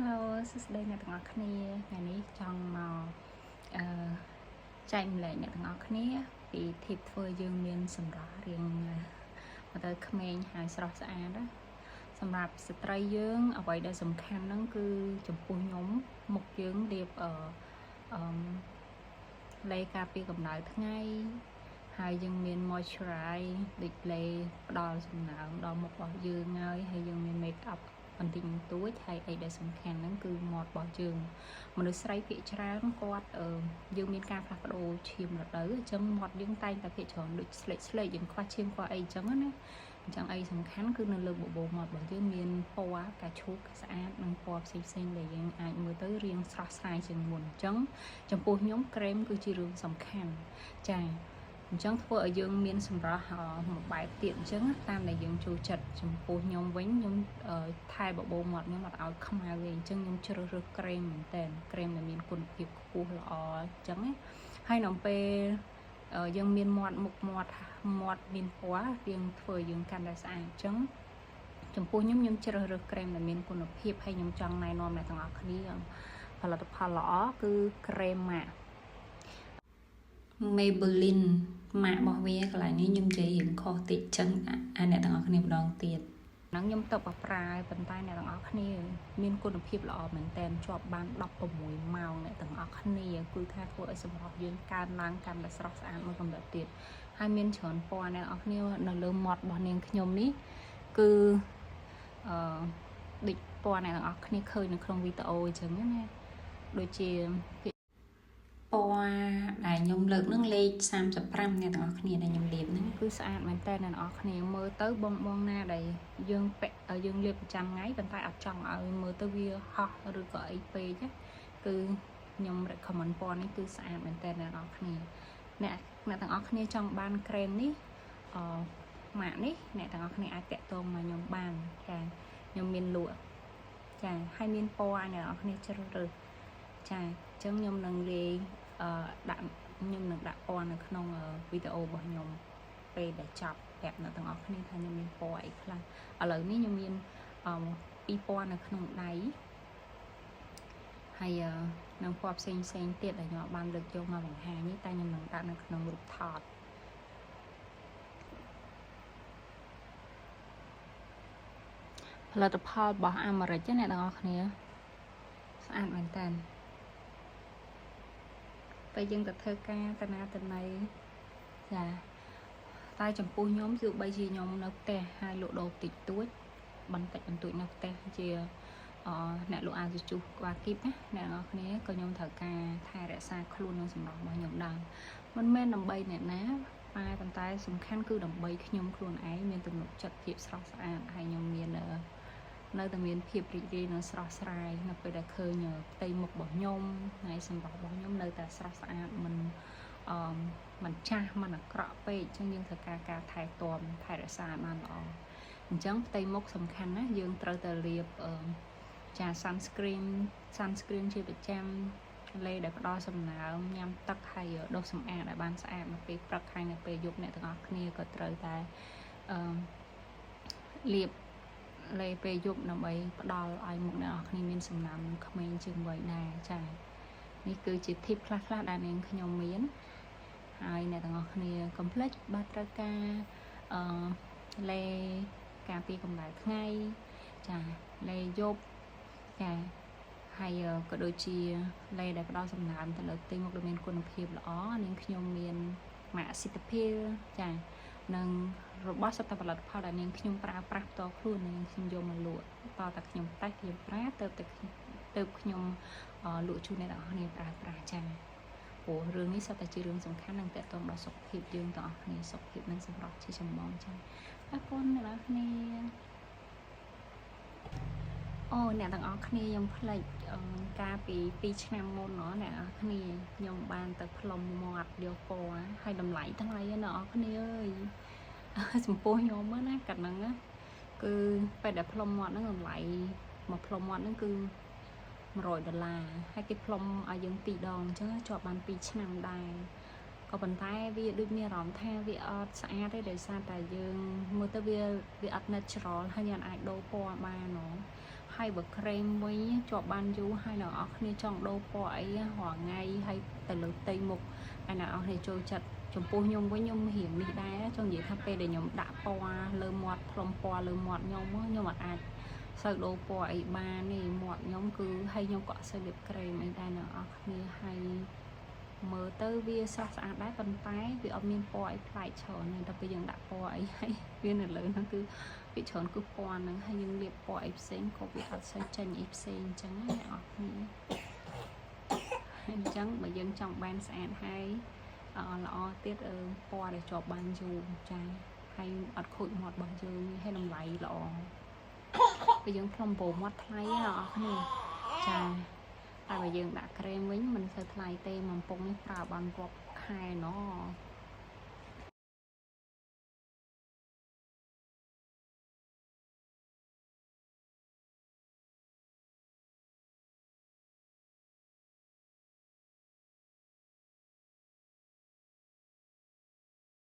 Hello សួស្តីអ្នកទាំងអស់គ្នាថ្ងៃនេះចង់មកចែកម្លែកអ្នកទាំងអស់គ្នាពី tip ធ្វើយើងមានសម្រស់រៀងមកទៅក្មេងហើយស្រស់ស្អាតណាសម្រាប់ស្ត្រីយើងអ្វីដែលសំខាន់ហ្នឹងគឺចំពោះខ្ញុំមុខយើងលាបលេការពារកម្ដៅថ្ងៃហើយយើងមាន moisturize ដូចលេផ្ដល់សំណើមដល់មុខរបស់យើងហើយយើងមាន make up បន្តិចបន្តួចហើយអីដែលសំខាន់ហ្នឹងគឺមាត់របស់យើងមនុស្សស្រីភាគច្រើនគាត់យើងមានការផ្លាស់ប្ដូរឈាមរដូវអញ្ចឹងមាត់យើងតែងតែភាគច្រើនដូចស្លេកយើងខ្វះឈាមខ្វះអីអញ្ចឹងណាអញ្ចឹងអីសំខាន់គឺនៅលើបបោមាត់របស់យើងមានពណ៌កាឈូកស្អាតនិងពណ៌ផ្សេងៗដែលយើងអាចមើលទៅរៀងស្រស់ស្រាយជាងមុនអញ្ចឹងចំពោះខ្ញុំក្រែមគឺជារឿងសំខាន់ចា៎អញ្ចឹងធ្វើឲ្យយើងមានសម្រស់មួយបែបទៀតអញ្ចឹងតាមដែលយើងចូលចិត្តចំពោះខ្ញុំវិញខ្ញុំថែបបោមាត់ខ្ញុំអត់ឲ្យខ្មៅទេអញ្ចឹងខ្ញុំជ្រើសរើសក្រែមមែនតើក្រែមដែលមានគុណភាពខ្ពស់ល្អអញ្ចឹងណាហើយនៅពេលយើងមានមាត់មុខមាត់មានពណ៌យើងធ្វើឲ្យយើងកាន់តែស្អាតអញ្ចឹងចំពោះខ្ញុំជ្រើសរើសក្រែមដែលមានគុណភាពហើយខ្ញុំចង់ណែនាំអ្នកទាំងអស់គ្នាផលិតផលល្អគឺក្រែមម៉ាក់ Maybelline ម៉ាករបស់វាកន្លែងនេះខ្ញុំនិយាយរៀងខុសតិចចឹងឲ្យអ្នកទាំងអស់គ្នាម្ដងទៀតហ្នឹងខ្ញុំទៅបប្រើប៉ុន្តែអ្នកទាំងអស់គ្នាមានគុណភាពល្អមែនតើជាប់បាន16ម៉ោងអ្នកទាំងអស់គ្នាគឺថាធ្វើឲ្យសម្រស់យើងកើនឡើងកាន់តែស្រស់ស្អាតមួយកម្រិតទៀតហើយមានច្រើនពណ៌អ្នកទាំងអស់គ្នានៅលើមាត់របស់នាងខ្ញុំនេះគឺដូចពណ៌អ្នកទាំងអស់គ្នាឃើញនៅក្នុងវីដេអូអញ្ចឹងណាដូចជាពណ៌ដែលខ្ញុំលើកនឹងលេខ35អ្នកទាំងអស់គ្នាដែលខ្ញុំលាបហ្នឹងគឺស្អាតមែនតើអ្នកទាំងអស់គ្នាមើលទៅបងណាដែលយើងពាក់យើងលាបប្រចាំថ្ងៃប៉ុន្តែអត់ចង់ឲ្យមើលទៅវាហោះឬក៏អីពេកគឺខ្ញុំ recommend ពណ៌នេះគឺស្អាតមែនតើអ្នកទាំងអស់គ្នាអ្នកទាំងអស់គ្នាចង់បានក្រែមនេះម៉ាកនេះអ្នកទាំងអស់គ្នាអាចតាក់ទងមកខ្ញុំបានចាខ្ញុំមានលក់ចាហើយមានពណ៌អ្នកទាំងអស់គ្នាជ្រើសរើសចាអញ្ចឹងខ្ញុំនឹងលាយខ្ញុំនឹងដាក់ពណ៌នៅក្នុងវីដេអូរបស់ខ្ញុំពេលដែលចប់ប្រាប់អ្នកទាំងអស់គ្នាថាខ្ញុំមានពណ៌អីខ្លះឥឡូវនេះខ្ញុំមាន2ពណ៌នៅក្នុងដៃហើយនឹងពណ៌ផ្សេងទៀតដែលខ្ញុំបានលើកយកមកបង្ហាញនេះតែខ្ញុំនឹងដាក់នៅក្នុងរូបថតផលិតផលរបស់អាមេរិកអ្នកទាំងអស់គ្នាស្អាតមែនតើពេលយើងទៅធ្វើការតាណាតណៃចាតែចំពោះខ្ញុំគឺបីជាខ្ញុំនៅផ្ទះហើយលក់ដូរតិចតួចបន្តិចបន្តួចនៅផ្ទះជាអ្នកលក់អាជូសក្បាលគីបណាអ្នកនរគ្នាក៏ខ្ញុំត្រូវការថែរក្សាខ្លួននិងសម្រស់របស់ខ្ញុំដែរមិនមែនដើម្បីអ្នកណាប៉ុន្តែសំខាន់គឺដើម្បីខ្ញុំខ្លួនឯងមានទំនុកចិត្តភាពស្រស់ស្អាតហើយខ្ញុំមាននៅតែមានភាពរីករាយនិងស្រស់ស្រាយនៅពេលដែលឃើញផ្ទៃមុខរបស់ខ្ញុំហើយសម្រស់របស់ខ្ញុំនៅតែស្រស់ស្អាតមិនចាស់មិនអាក្រក់ពេកអញ្ចឹងយើងត្រូវការថែទាំថែរក្សាបានល្អអញ្ចឹងផ្ទៃមុខសំខាន់ណាយើងត្រូវតែលាបចា sunscreen ជាប្រចាំលេដែលផ្ដល់សំណើមញ៉ាំទឹកហើយដុសសម្អាតឲ្យបានស្អាតនៅពេលព្រឹកហើយនៅពេលយប់អ្នកទាំងអស់គ្នាក៏ត្រូវតែលាបលេពេលយប់ដើម្បីផ្ដល់ឲ្យមុខអ្នកនរគ្នាមានសំណើមនិងក្មេងជាងវ័យដែរចា៎នេះគឺជា tip ខ្លះៗដែលនាងខ្ញុំមានហើយអ្នកទាំងអស់គ្នាកុំភ្លេចបើត្រូវការលេការពារកម្ដៅថ្ងៃចាលេយប់ចាហើយក៏ដូចជាលេដែលផ្ដល់សំណើមទៅលើផ្ទៃមុខដែលមានគុណភាពល្អនាងខ្ញុំមានម៉ាកសិទ្ធិភាពចានិងរបស់សុទ្ធតែផលិតផលដែលនាងខ្ញុំប្រើប្រាស់ផ្ទាល់ខ្លួននាងខ្ញុំយកមកលក់តតែខ្ញុំតែខ្ញុំប្រើទៅខ្ញុំលក់ជូនអ្នកទាំងអស់គ្នាប្រើប្រាស់ចា៎ព្រោះរឿងនេះសុទ្ធតែជារឿងសំខាន់និងតេតងដល់សុខភាពយើងទាំងអស់គ្នាសុខភាពនិងសម្រស់ជាចម្បងចា៎អរគុណអ្នកទាំងអស់គ្នាអ្នកទាំងអស់គ្នាខ្ញុំផ្លេចកាលពី2ឆ្នាំមុនអ្នកទាំងអស់គ្នាខ្ញុំបានទៅផ្លុំមាត់យកពណ៌ហើយតម្លៃទាំងឡាយអ្នកទាំងអស់គ្នាអើយចំពោះខ្ញុំណាកាលហ្នឹងគឺពេលដែលផ្លុំមាត់ហ្នឹងតម្លៃមកផ្លុំមាត់ហ្នឹងគឺ$100ហើយគេផ្លុំឲ្យយើង2ដងអញ្ចឹងជាប់បាន2ឆ្នាំដែរក៏ប៉ុន្តែវាដូចមានអារម្មណ៍ថាវាអត់ស្អាតទេដោយសារតែយើងមើលទៅវាអត់ natural ហើយយើងអាចដូរពណ៌បាន hay bậc krem với cho ban du hay là ở khi trong đô ấy hòa ngay hay tại lượt tây mục hay là ở thì trôi chặt trong po nhung với nhung hiểm đi đá trong gì tháp để nhung đã qua lơ mọt plom qua lơ mọt nhung nhưng mà ai sợ đô ấy ba này mọt nhung cứ hay nhung cọ sơ liệp krem ấy đây là ở khi hay mở tới vía sao sáng đá con tái vì ông miên po ấy phải chờ này đặc biệt dừng đã po ấy hay viên là lớn nó cứ bị chọn cứ po nó hay những liệp po ấy sen có bị thật sai chân ép sen trắng nhỏ trắng mà dân trong ban sáng hay lọ tiết po để cho ban dù trai hay bật khụi mọt bằng dương hay làm lại lọ bây giờ không bổ mắt thấy họ này trai tại bây giờ đã krem với mình sẽ thay tê mà bông nó vào bàn vọt khai nó